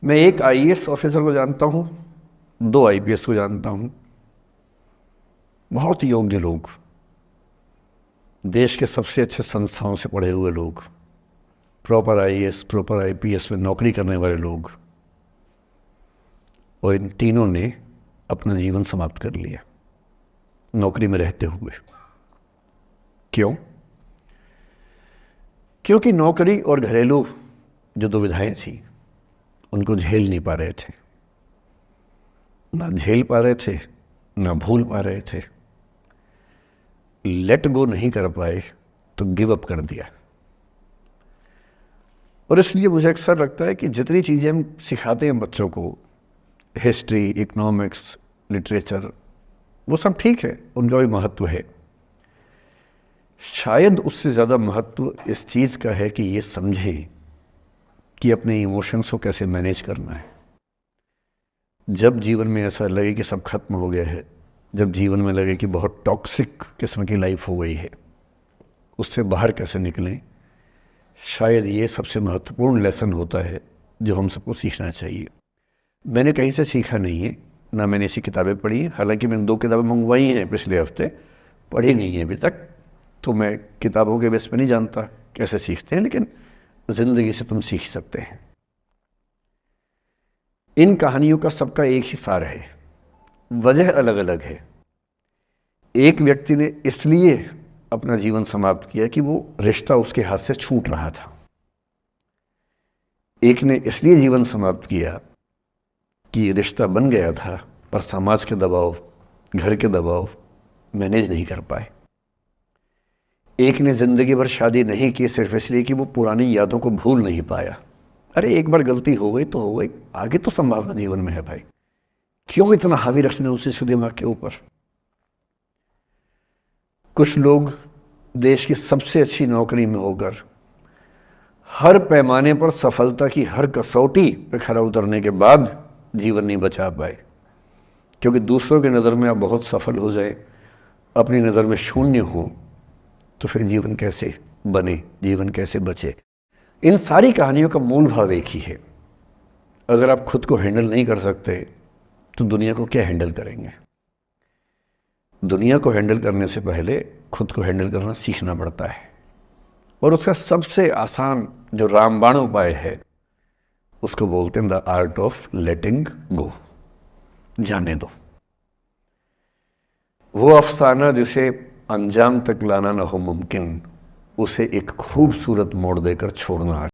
मैं एक IAS officer को जानता हूँ, 2 आईपीएस को जानता हूँ। बहुत योग्य लोग, देश के सबसे अच्छे संस्थाओं से पढ़े हुए लोग, प्रॉपर आईएएस प्रॉपर आईपीएस में नौकरी करने वाले लोग, और इन तीनों ने अपना जीवन समाप्त कर लिया नौकरी में रहते हुए। क्यों? क्योंकि नौकरी और घरेलू जो दुविधाएं थी उनको झेल नहीं पा रहे थे, ना झेल पा रहे थे, ना भूल पा रहे थे। लेट गो नहीं कर पाए तो गिव अप कर दिया। और इसलिए मुझे अक्सर लगता है कि जितनी चीज़ें हम सिखाते हैं बच्चों को, हिस्ट्री, इकोनॉमिक्स, लिटरेचर, वो सब ठीक है, उनका भी महत्व है। शायद उससे ज़्यादा महत्व इस चीज़ का है कि ये समझें कि अपने इमोशंस को कैसे मैनेज करना है। जब जीवन में ऐसा लगे कि सब खत्म हो गया है, जब जीवन में लगे कि बहुत टॉक्सिक किस्म की लाइफ हो गई है, उससे बाहर कैसे निकलें, शायद ये सबसे महत्वपूर्ण लेसन होता है जो हम सबको सीखना चाहिए। मैंने कहीं से सीखा नहीं है, ना मैंने ऐसी किताबें पढ़ी हैं। हालांकि मैंने 2 किताबें मंगवाई हैं पिछले हफ्ते, पढ़ी नहीं है अभी तक, तो मैं किताबों के बेस पे नहीं जानता कैसे सीखते हैं, लेकिन ज़िंदगी से तुम सीख सकते हैं। इन कहानियों का सबका एक ही सार है, वजह अलग अलग है। एक व्यक्ति ने इसलिए अपना जीवन समाप्त किया कि वो रिश्ता उसके हाथ से छूट रहा था। एक ने इसलिए जीवन समाप्त किया कि रिश्ता बन गया था, पर समाज के दबाव, घर के दबाव मैनेज नहीं कर पाए। एक ने जिंदगी भर शादी नहीं की सिर्फ इसलिए कि वो पुरानी यादों को भूल नहीं पाया। अरे एक बार गलती हो गई तो हो गई, आगे तो संभावना जीवन में है भाई, क्यों इतना हावी रखना उसी दिमाग के ऊपर। कुछ लोग देश की सबसे अच्छी नौकरी में होकर हर पैमाने पर सफलता की हर कसौटी पे खरा उतरने के बाद जीवन नहीं बचा पाए, क्योंकि दूसरों की नज़र में आप बहुत सफल हो जाए, अपनी नज़र में शून्य हो, तो फिर जीवन कैसे बने, जीवन कैसे बचे। इन सारी कहानियों का मूल भाव एक ही है, अगर आप खुद को हैंडल नहीं कर सकते तो दुनिया को क्या हैंडल करेंगे। दुनिया को हैंडल करने से पहले खुद को हैंडल करना सीखना पड़ता है, और उसका सबसे आसान जो रामबाण उपाय है उसको बोलते हैं द आर्ट ऑफ लेटिंग गो, जाने दो। वो अफसाना जिसे अंजाम तक लाना न हो मुमकिन, उसे एक खूबसूरत मोड़ देकर छोड़ना